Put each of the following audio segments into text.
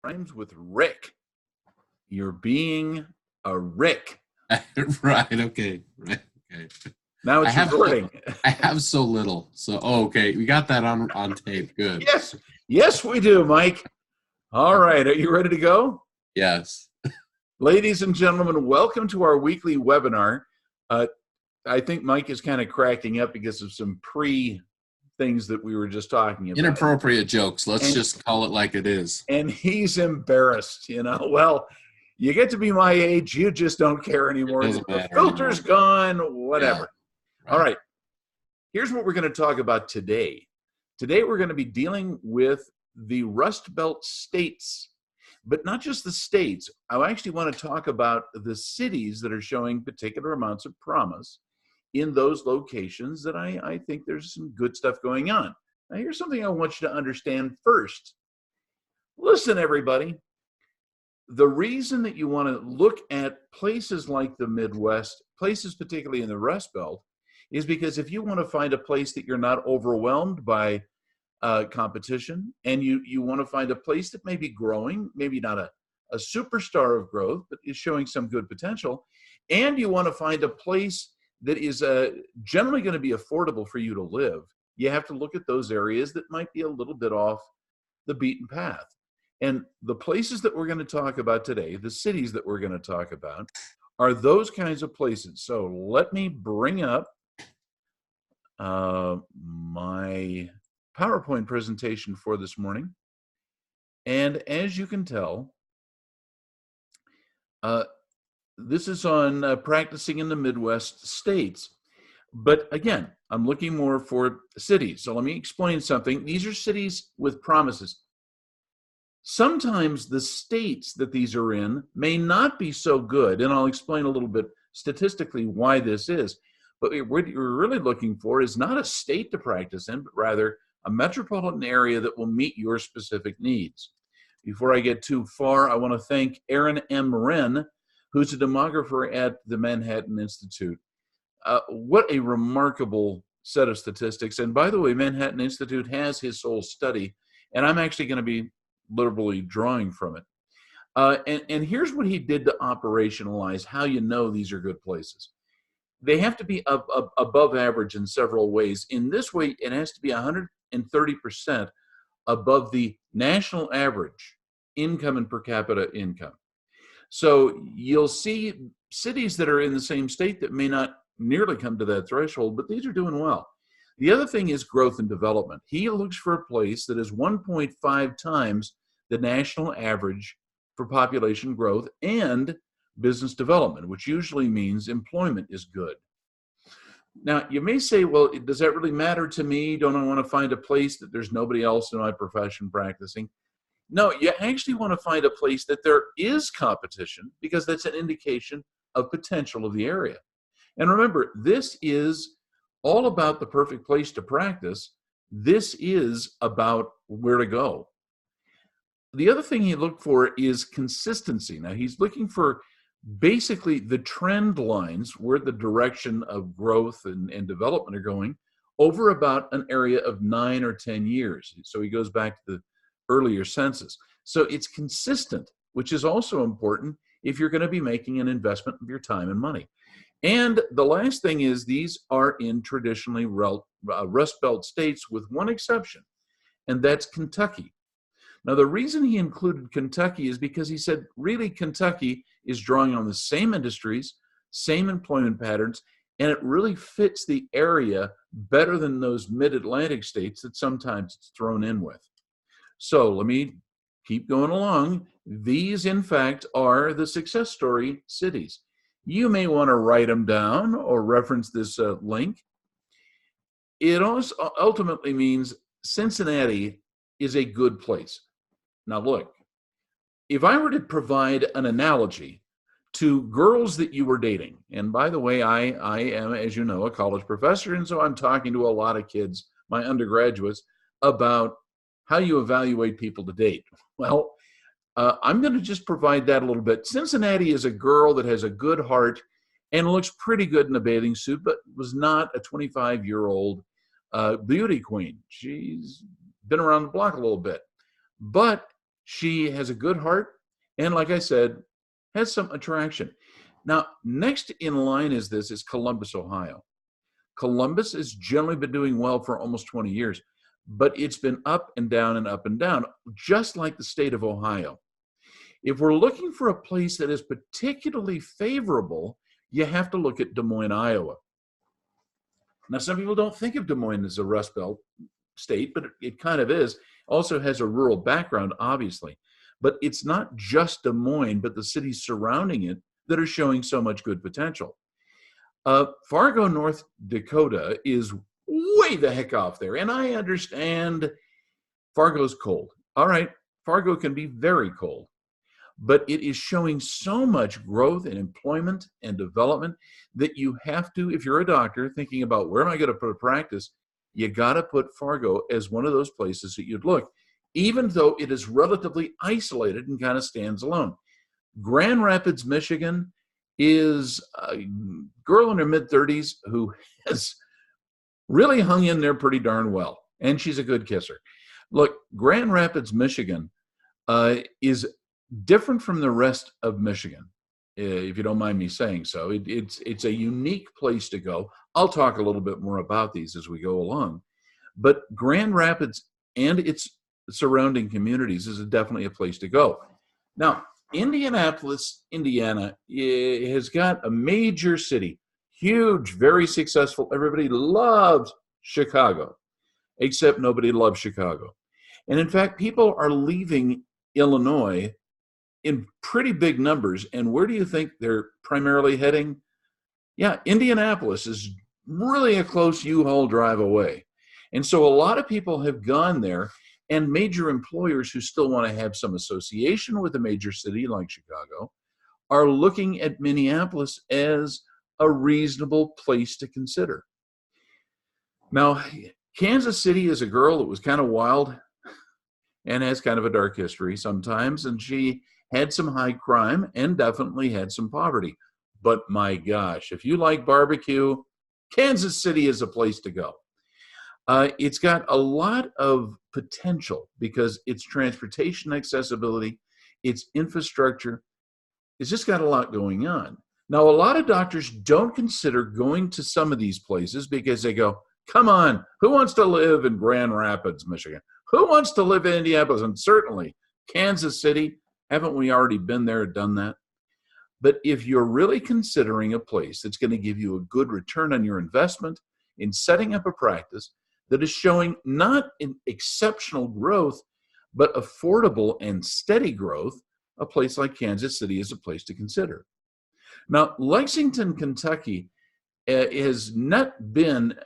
rhymes with Rick. You're being a Rick. Right. Okay. Right. Okay. Now I it's have so recording. I have so little. So okay, we got that on tape. Good. Yes, yes, we do, Mike. All right, are you ready to go? Yes. Ladies and gentlemen, welcome to our weekly webinar. Uh, I think Mike is kind of cracking up because of some things that we were just talking about. Inappropriate jokes. Let's And, just call it like it is. and he's embarrassed, Well, you get to be my age, you just don't care It anymore. doesn't The matter filter's anymore. gone, Yeah. whatever. All Right. right, here's what we're going to talk about today. Today, we're going to be dealing with the Rust Belt states, but not just the states. I actually want to talk about the cities that are showing particular amounts of promise in those locations that I think there's some good stuff going on. Now, here's something I want you to understand first. Listen, everybody. The reason that you want to look at places like the Midwest, places particularly in the Rust Belt, is because if you want to find a place that you're not overwhelmed by competition, and you want to find a place that may be growing, maybe not a superstar of growth, but is showing some good potential, and you want to find a place that is generally going to be affordable for you to live, you have to look at those areas that might be a little bit off the beaten path. And the places that we're going to talk about today, the cities that we're going to talk about, are those kinds of places. So let me bring up my PowerPoint presentation for this morning. And as you can tell, this is on practicing in the Midwest states. But again, I'm looking more for cities. So let me explain something. These are cities with promises. Sometimes the states that these are in may not be so good, and I'll explain a little bit statistically why this is. But what you're really looking for is not a state to practice in, but rather a metropolitan area that will meet your specific needs. Before I get too far, I want to thank Aaron M. Wren, who's a demographer at the Manhattan Institute. What a remarkable set of statistics. And by the way, Manhattan Institute has his whole study, and I'm actually going to be literally drawing from it. And here's what he did to operationalize how you know these are good places. They have to be above average in several ways. In this way, it has to be 130% above the national average income and per capita income. So you'll see cities that are in the same state that may not nearly come to that threshold, but these are doing well. The other thing is growth and development. He looks for a place that is 1.5 times the national average for population growth and business development, which usually means employment is good. Now, you may say, well, does that really matter to me? Don't I want to find a place that there's nobody else in my profession practicing? No, you actually want to find a place that there is competition, because that's an indication of potential of the area. And remember, this is all about the perfect place to practice. This is about where to go. The other thing he looked for is consistency. Now, he's looking for basically the trend lines where the direction of growth and development are going over about an area of 9 or 10 years. So he goes back to the earlier census. So it's consistent, which is also important if you're going to be making an investment of your time and money. And the last thing is these are in traditionally Rust Belt states with one exception, and that's Kentucky. Now, the reason he included Kentucky is because he said, really, Kentucky is drawing on the same industries, same employment patterns, and it really fits the area better than those mid-Atlantic states that sometimes it's thrown in with. So let me keep going along. These, in fact, are the success story cities. You may want to write them down or reference this link. It also ultimately means Cincinnati is a good place. Now, look, if I were to provide an analogy to girls that you were dating, and by the way, I am, as you know, a college professor, and so I'm talking to a lot of kids, my undergraduates, about how you evaluate people to date. Well, I'm going to just provide that a little bit. Cincinnati is a girl that has a good heart and looks pretty good in a bathing suit, but was not a 25-year-old beauty queen. She's been around the block a little bit. But She has a good heart, and like I said, has some attraction. Now, next in line is Columbus, Ohio. Columbus has generally been doing well for almost 20 years, but it's been up and down and up and down, just like the state of Ohio. If we're looking for a place that is particularly favorable, you have to look at Des Moines, Iowa. Now, some people don't think of Des Moines as a Rust Belt state, but it kind of is. Also has a rural background, obviously. But it's not just Des Moines, but the cities surrounding it that are showing so much good potential. Fargo, North Dakota is way the heck off there. And I understand Fargo's cold. All right, Fargo can be very cold. But it is showing so much growth and employment and development that you have to, if you're a doctor thinking about where am I going to put a practice, you got to put Fargo as one of those places that you'd look, even though it is relatively isolated and kind of stands alone. Grand Rapids, Michigan is a girl in her mid-30s who has really hung in there pretty darn well, and she's a good kisser. Look, Grand Rapids, Michigan is different from the rest of Michigan, if you don't mind me saying so. It's a unique place to go. I'll talk a little bit more about these as we go along. But Grand Rapids and its surrounding communities is definitely a place to go. Now, Indianapolis, Indiana, has got a major city, huge, very successful. Everybody loves Chicago, except nobody loves Chicago. And in fact, people are leaving Illinois in pretty big numbers. And where do you think they're primarily heading? Yeah, Indianapolis is really a close U-Haul drive away. And so a lot of people have gone there, and major employers who still want to have some association with a major city like Chicago are looking at Minneapolis as a reasonable place to consider. Now, Kansas City is a girl that was kind of wild and has kind of a dark history sometimes, and she had some high crime and definitely had some poverty. But my gosh, if you like barbecue, Kansas City is a place to go. It's got a lot of potential because its transportation accessibility, its infrastructure, it's just got a lot going on. Now, a lot of doctors don't consider going to some of these places because they go, come on, who wants to live in Grand Rapids, Michigan? Who wants to live in Indianapolis? And certainly Kansas City. Haven't we already been there and done that? But if you're really considering a place that's going to give you a good return on your investment in setting up a practice that is showing not an exceptional growth, but affordable and steady growth, a place like Kansas City is a place to consider. Now, Lexington, Kentucky has not been,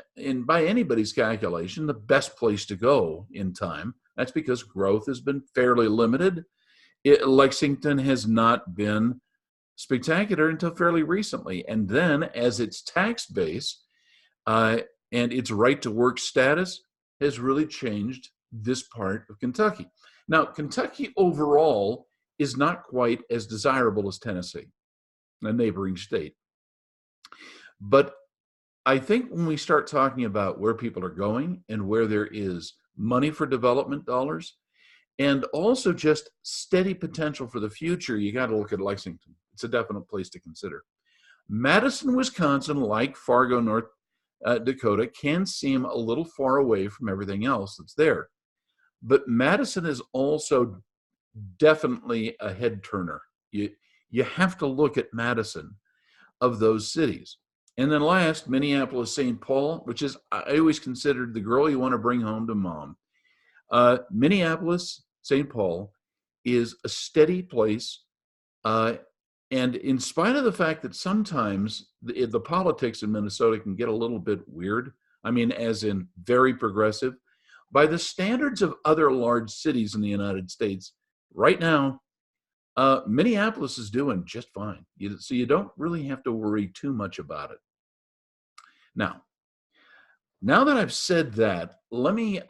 by anybody's calculation, the best place to go in time. That's because growth has been fairly limited. Lexington has not been spectacular until fairly recently. And then as its tax base and its right to work status has really changed this part of Kentucky. Now, Kentucky overall is not quite as desirable as Tennessee, a neighboring state. But I think when we start talking about where people are going and where there is money for development dollars, and also just steady potential for the future, you got to look at Lexington. It's a definite place to consider. Madison, Wisconsin, like Fargo, North Dakota, can seem a little far away from everything else that's there. But Madison is also definitely a head turner. You have to look at Madison of those cities. And then last, Minneapolis, St. Paul, which is, I always considered the girl you want to bring home to mom. Minneapolis, St. Paul is a steady place. And in spite of the fact that sometimes the politics in Minnesota can get a little bit weird, I mean, as in very progressive, by the standards of other large cities in the United States, right now, Minneapolis is doing just fine. So you don't really have to worry too much about it. Now that I've said that, let me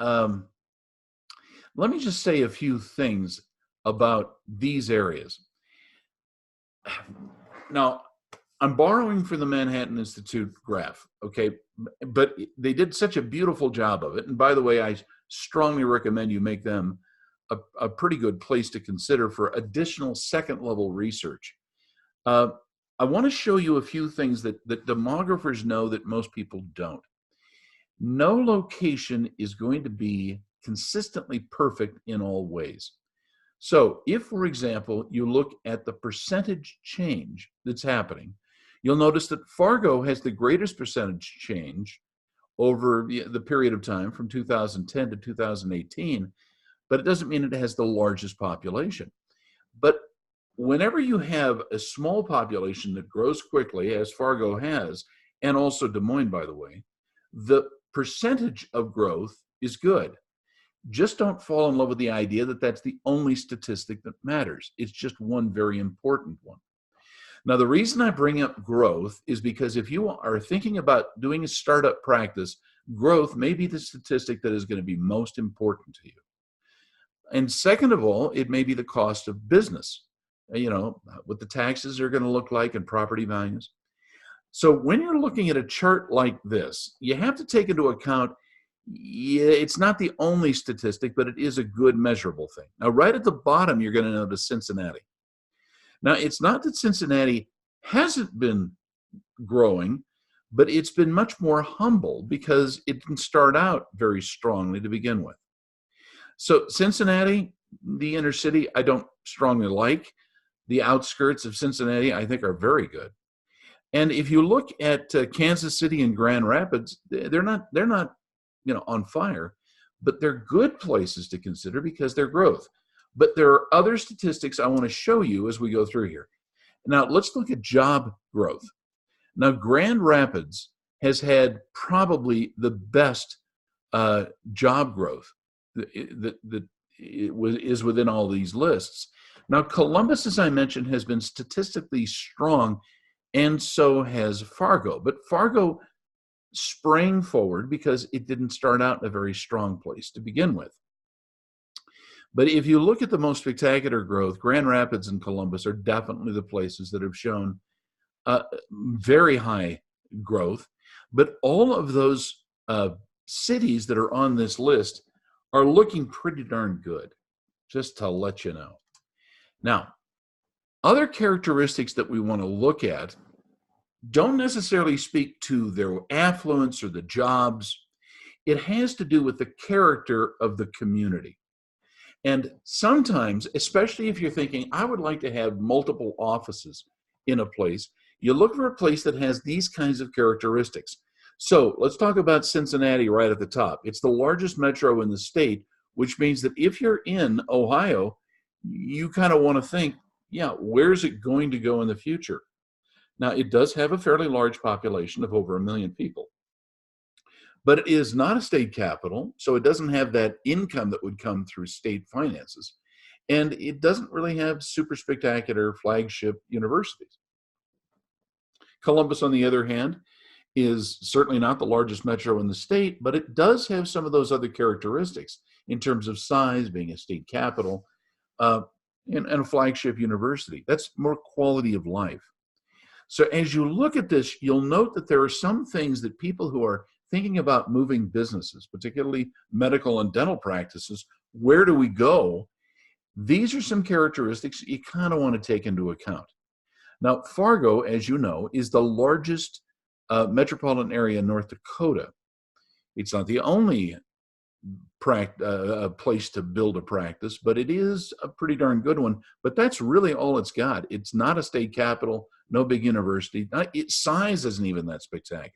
just say a few things about these areas. Now, I'm borrowing from the Manhattan Institute graph, okay? But they did such a beautiful job of it. And by the way, I strongly recommend you make them a pretty good place to consider for additional second level research. Uh, I want to show you a few things that demographers know that most people don't. No location is going to be consistently perfect in all ways. So if, for example, you look at the percentage change that's happening, you'll notice that Fargo has the greatest percentage change over the period of time from 2010 to 2018, but it doesn't mean it has the largest population. But whenever you have a small population that grows quickly, as Fargo has, and also Des Moines, by the way, the percentage of growth is good. Just don't fall in love with the idea that that's the only statistic that matters. It's just one very important one. Now, the reason I bring up growth is because if you are thinking about doing a startup practice, growth may be the statistic that is going to be most important to you. And second of all, it may be the cost of business, what the taxes are going to look like and property values. So when you're looking at a chart like this, you have to take into account, it's not the only statistic, but it is a good measurable thing. Now, right at the bottom, you're going to notice Cincinnati. Now, it's not that Cincinnati hasn't been growing, but it's been much more humble because it didn't start out very strongly to begin with. So Cincinnati, the inner city, I don't strongly like. The outskirts of Cincinnati, I think, are very good. And if you look at Kansas City and Grand Rapids, they're not on fire, but they're good places to consider because they're growth. But there are other statistics I want to show you as we go through here. Now, let's look at job growth. Now, Grand Rapids has had probably the best job growth that is within all these lists. Now, Columbus, as I mentioned, has been statistically strong, and so has Fargo. But Fargo sprang forward because it didn't start out in a very strong place to begin with. But if you look at the most spectacular growth, Grand Rapids and Columbus are definitely the places that have shown very high growth. But all of those cities that are on this list are looking pretty darn good, just to let you know. Now, other characteristics that we want to look at don't necessarily speak to their affluence or the jobs. It has to do with the character of the community. And sometimes, especially if you're thinking, I would like to have multiple offices in a place, you look for a place that has these kinds of characteristics. So let's talk about Cincinnati right at the top. It's the largest metro in the state, which means that if you're in Ohio, you kind of want to think, where's it going to go in the future? Now, it does have a fairly large population of over 1 million people. But it is not a state capital, so it doesn't have that income that would come through state finances. And it doesn't really have super spectacular flagship universities. Columbus, on the other hand, is certainly not the largest metro in the state, but it does have some of those other characteristics in terms of size, being a state capital, and a flagship university. That's more quality of life. So as you look at this, you'll note that there are some things that people who are thinking about moving businesses, particularly medical and dental practices, where do we go? These are some characteristics you kind of want to take into account. Now, Fargo, as you know, is the largest metropolitan area in North Dakota. It's not the only place to build a practice, but it is a pretty darn good one. But that's really all it's got. It's not a state capital, no big university. Its size isn't even that spectacular.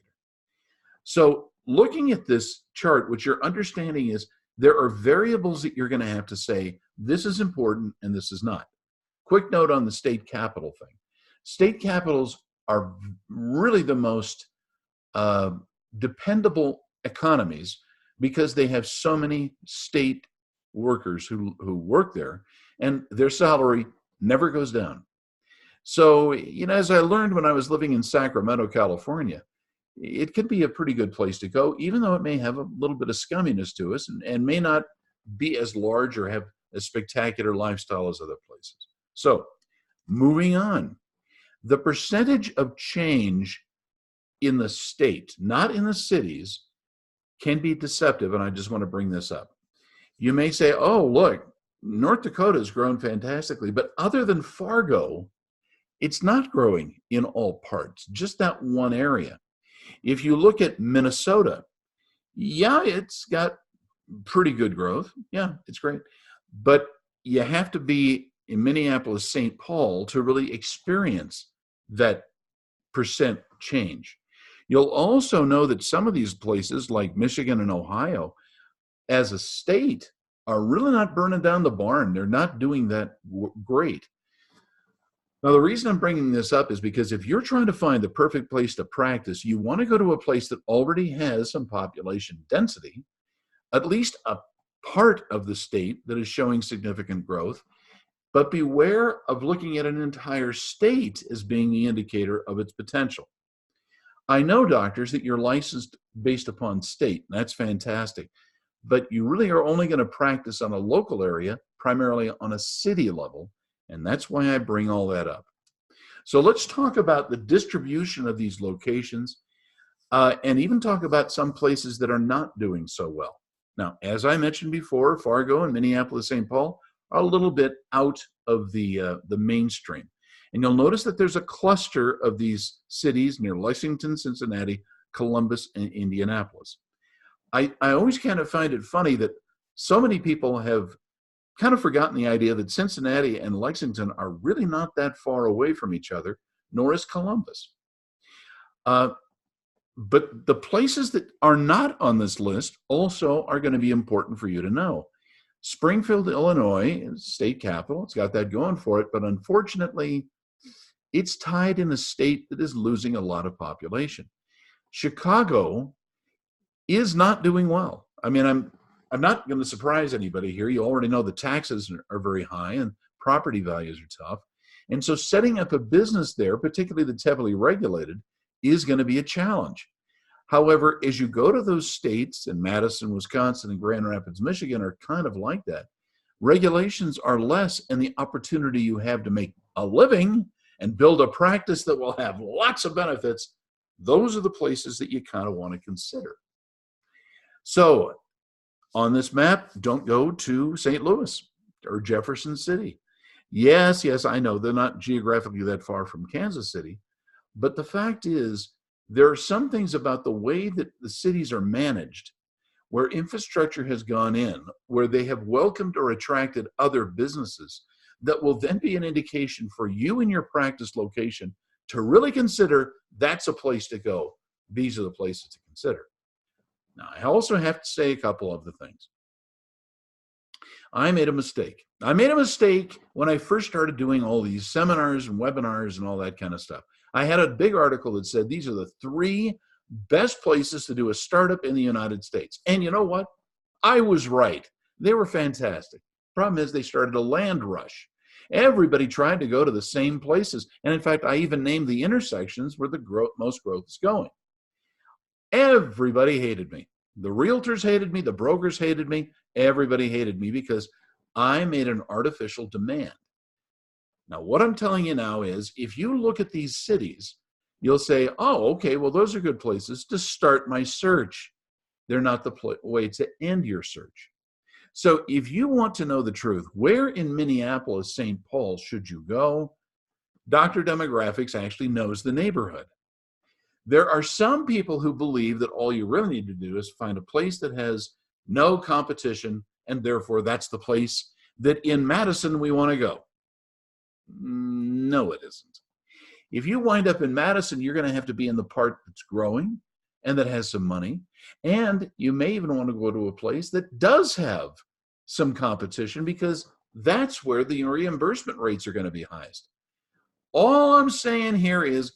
So looking at this chart, what you're understanding is there are variables that you're going to have to say, this is important and this is not. Quick note on the state capital thing. State capitals are really the most dependable economies because they have so many state workers who work there, and their salary never goes down. So, as I learned when I was living in Sacramento, California, it can be a pretty good place to go, even though it may have a little bit of scumminess to us and may not be as large or have a spectacular lifestyle as other places. So, moving on. The percentage of change in the state, not in the cities, can be deceptive, and I just want to bring this up. You may say, oh, look, North Dakota has grown fantastically, but other than Fargo, it's not growing in all parts, just that one area. If you look at Minnesota, yeah, it's got pretty good growth. Yeah, it's great. But you have to be in Minneapolis, St. Paul to really experience that percent change. You'll also know that some of these places, like Michigan and Ohio, as a state, are really not burning down the barn. They're not doing that great. Now, the reason I'm bringing this up is because if you're trying to find the perfect place to practice, you want to go to a place that already has some population density, at least a part of the state that is showing significant growth. But beware of looking at an entire state as being the indicator of its potential. I know, doctors, that you're licensed based upon state, and that's fantastic. But you really are only going to practice on a local area, primarily on a city level, and that's why I bring all that up. So let's talk about the distribution of these locations, and even talk about some places that are not doing so well. Now, as I mentioned before, Fargo and Minneapolis, St. Paul are a little bit out of the mainstream. And you'll notice that there's a cluster of these cities near Lexington, Cincinnati, Columbus, and Indianapolis. I always kind of find it funny that so many people have kind of forgotten the idea that Cincinnati and Lexington are really not that far away from each other, nor is Columbus. But the places that are not on this list also are going to be important for you to know. Springfield, Illinois, is state capital. It's got that going for it, but unfortunately, it's tied in a state that is losing a lot of population. Chicago is not doing well. I mean, I'm not going to surprise anybody here. You already know the taxes are very high and property values are tough. And so setting up a business there, particularly that's heavily regulated, is going to be a challenge. However, as you go to those states, and Madison, Wisconsin, and Grand Rapids, Michigan are kind of like that, regulations are less, and the opportunity you have to make a living and build a practice that will have lots of benefits, those are the places that you kind of want to consider. So on this map, don't go to St. Louis or Jefferson City. Yes, I know they're not geographically that far from Kansas City, but the fact is there are some things about the way that the cities are managed where infrastructure has gone in, where they have welcomed or attracted other businesses that will then be an indication for you and your practice location to really consider that's a place to go. These are the places to consider. Now, I also have to say a couple of the things. I made a mistake. I made a mistake when I first started doing all these seminars and webinars and all that kind of stuff. I had a big article that said these are the 3 best places to do a startup in the United States. And you know what? I was right. They were fantastic. Problem is they started a land rush. Everybody tried to go to the same places. And in fact, I even named the intersections where the most growth is going. Everybody hated me. The realtors hated me. The brokers hated me. Everybody hated me because I made an artificial demand. Now, what I'm telling you now is if you look at these cities, you'll say, oh, okay, well, those are good places to start my search. They're not the way to end your search. So if you want to know the truth, where in Minneapolis, St. Paul should you go? Dr. Demographics actually knows the neighborhood. There are some people who believe that all you really need to do is find a place that has no competition, and therefore that's the place that in Madison we want to go. No, it isn't. If you wind up in Madison, you're going to have to be in the part that's growing and that has some money. And you may even want to go to a place that does have some competition because that's where the reimbursement rates are going to be highest. All I'm saying here is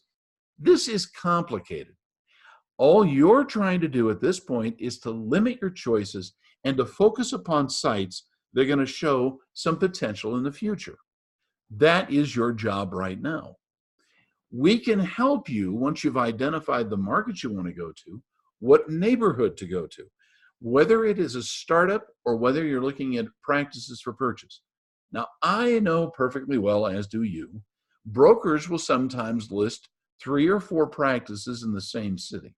this is complicated. All you're trying to do at this point is to limit your choices and to focus upon sites that are going to show some potential in the future. That is your job right now. We can help you once you've identified the market you want to go to, what neighborhood to go to, whether it is a startup or whether you're looking at practices for purchase. Now, I know perfectly well, as do you, brokers will sometimes list 3 or 4 practices in the same city.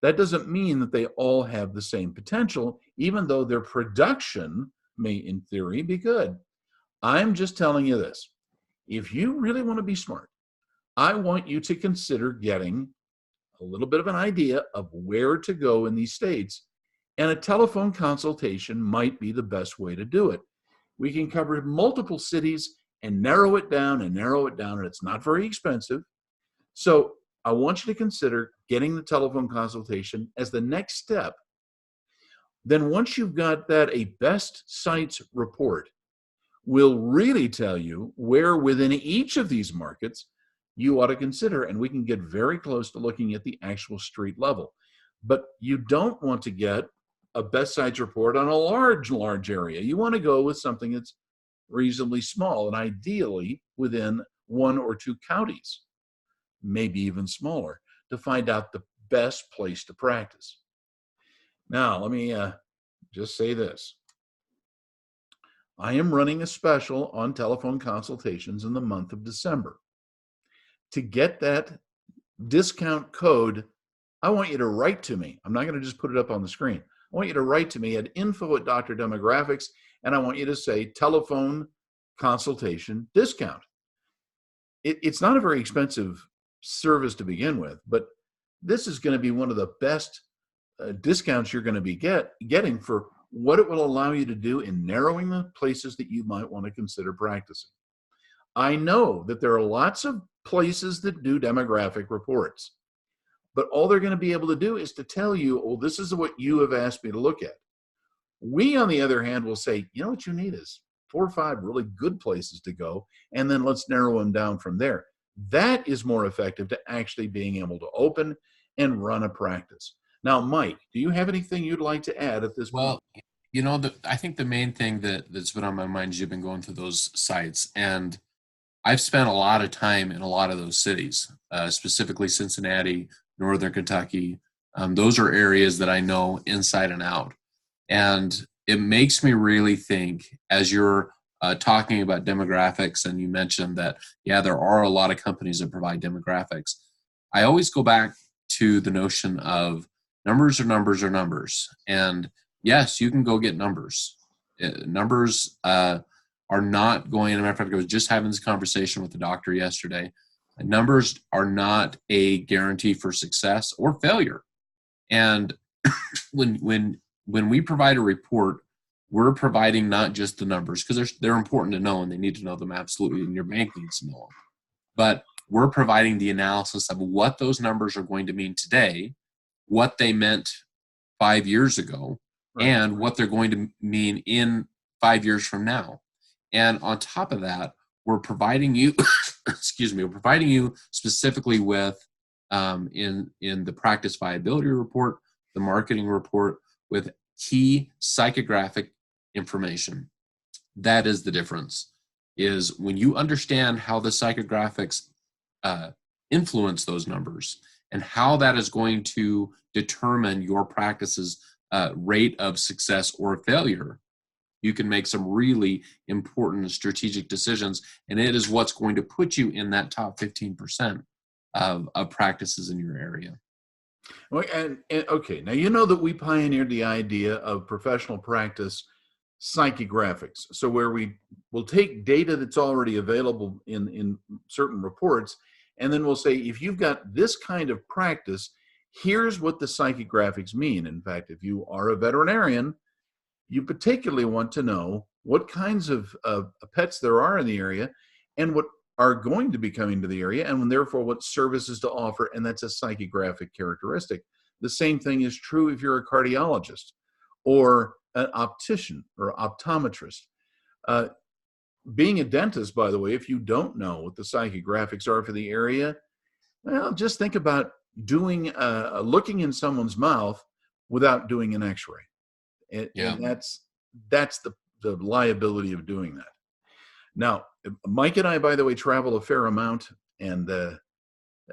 That doesn't mean that they all have the same potential, even though their production may, in theory, be good. I'm just telling you this. If you really want to be smart, I want you to consider getting a little bit of an idea of where to go in these states, and a telephone consultation might be the best way to do it. We can cover multiple cities and narrow it down and narrow it down, and it's not very expensive. So I want you to consider getting the telephone consultation as the next step. Then once you've got that, a best sites report will really tell you where within each of these markets you ought to consider, and we can get very close to looking at the actual street level. But you don't want to get a best sites report on a large area. You want to go with something that's reasonably small, and ideally within 1 or 2 counties, maybe even smaller, to find out the best place to practice. Now, let me just say this. I am running a special on telephone consultations in the month of December. To get that discount code, I want you to write to me. I'm not going to just put it up on the screen. I want you to write to me at info@Dr. Demographics, and I want you to say telephone consultation discount. It's not a very expensive service to begin with, but this is going to be one of the best discounts you're going to be getting for what it will allow you to do in narrowing the places that you might want to consider practicing. I know that there are lots of places that do demographic reports, but all they're going to be able to do is to tell you, oh, this is what you have asked me to look at. We, on the other hand, will say, you know what you need is 4 or 5 really good places to go, and then let's narrow them down from there. That is more effective to actually being able to open and run a practice. Now, Mike, do you have anything you'd like to add at this point? Well, I think the main thing that's been on my mind is you've been going through those sites, and I've spent a lot of time in a lot of those cities, specifically Cincinnati, Northern Kentucky. Those are areas that I know inside and out. And it makes me really think, as you're talking about demographics, and you mentioned that, yeah, there are a lot of companies that provide demographics. I always go back to the notion of numbers are numbers are numbers. And yes, you can go get numbers. Numbers are not going, as a matter of fact, I was just having this conversation with the doctor yesterday. Numbers are not a guarantee for success or failure. And when we provide a report, we're providing not just the numbers, because they're important to know and they need to know them absolutely, and your bank needs to know them. But we're providing the analysis of what those numbers are going to mean today, what they meant 5 years ago, right, and what they're going to mean in 5 years from now. And on top of that, we're providing you, we're providing you specifically with, in the practice viability report, the marketing report, with key psychographic information. That is the difference, is when you understand how the psychographics influence those numbers and how that is going to determine your practice's rate of success or failure, you can make some really important strategic decisions, and it is what's going to put you in that top 15% of practices in your area. Well, and okay, now you know that we pioneered the idea of professional practice psychographics. So where we will take data that's already available in certain reports, and then we'll say, if you've got this kind of practice, here's what the psychographics mean. In fact, if you are a veterinarian, you particularly want to know what kinds of pets there are in the area and what are going to be coming to the area, and therefore what services to offer, and that's a psychographic characteristic. The same thing is true if you're a cardiologist or an optician or optometrist. Being a dentist, by the way, if you don't know what the psychographics are for the area, well, just think about doing looking in someone's mouth without doing an x-ray. And that's the liability of doing that. Now, Mike and I, by the way, travel a fair amount, and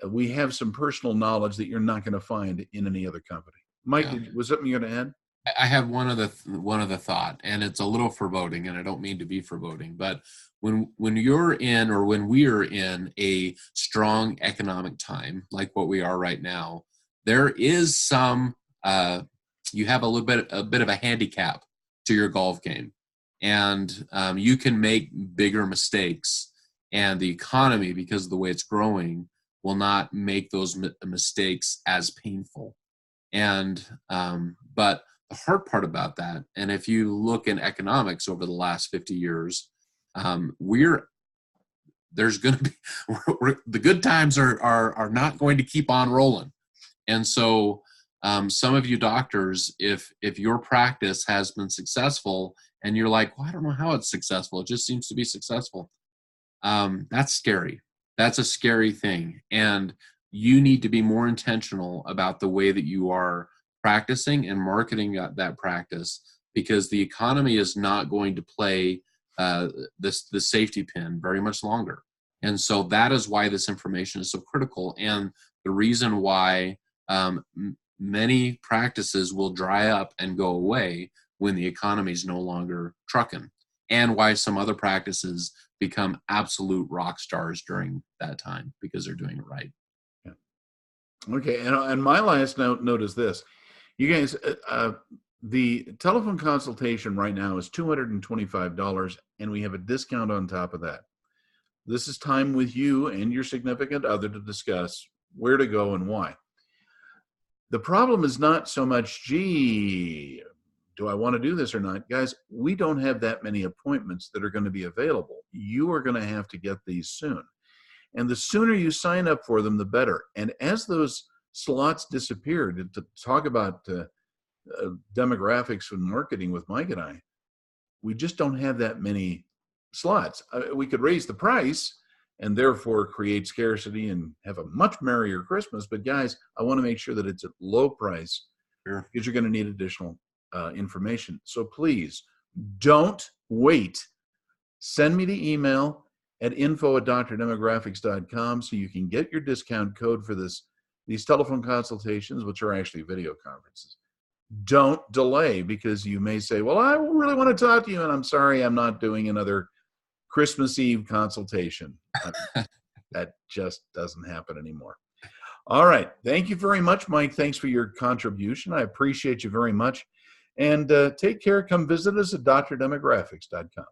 we have some personal knowledge that you're not going to find in any other company. Mike, was something you're going to add? I have one other thought, and it's a little foreboding, and I don't mean to be foreboding, but when you're in, or when we're in a strong economic time like what we are right now, there is some you have a bit of a handicap to your golf game. and you can make bigger mistakes, and the economy, because of the way it's growing, will not make those mistakes as painful. And but the hard part about that, and if you look in economics over the last 50 years, there's going to be the good times are not going to keep on rolling. And so some of you doctors, if your practice has been successful and you're like, well, I don't know how it's successful, it just seems to be successful, that's scary. That's a scary thing. And you need to be more intentional about the way that you are practicing and marketing that practice, because the economy is not going to play the safety pin very much longer. And so that is why this information is so critical, and the reason why many practices will dry up and go away when the economy is no longer trucking, and why some other practices become absolute rock stars during that time because they're doing it right. Yeah. Okay, and my last note is this. You guys, the telephone consultation right now is $225, and we have a discount on top of that. This is time with you and your significant other to discuss where to go and why. The problem is not so much, gee, do I want to do this or not? Guys, we don't have that many appointments that are going to be available. You are going to have to get these soon. And the sooner you sign up for them, the better. And as those slots disappear, to talk about demographics and marketing with Mike and I, we just don't have that many slots. We could raise the price and therefore create scarcity and have a much merrier Christmas. But guys, I want to make sure that it's at low price, Sure. because you're going to need additional information. So please don't wait. Send me the email at info@drdemographics.com so you can get your discount code for these telephone consultations, which are actually video conferences. Don't delay, because you may say, well, I really want to talk to you, and I'm sorry, I'm not doing another Christmas Eve consultation. That just doesn't happen anymore. All right. Thank you very much, Mike. Thanks for your contribution. I appreciate you very much. And take care. Come visit us at drdemographics.com.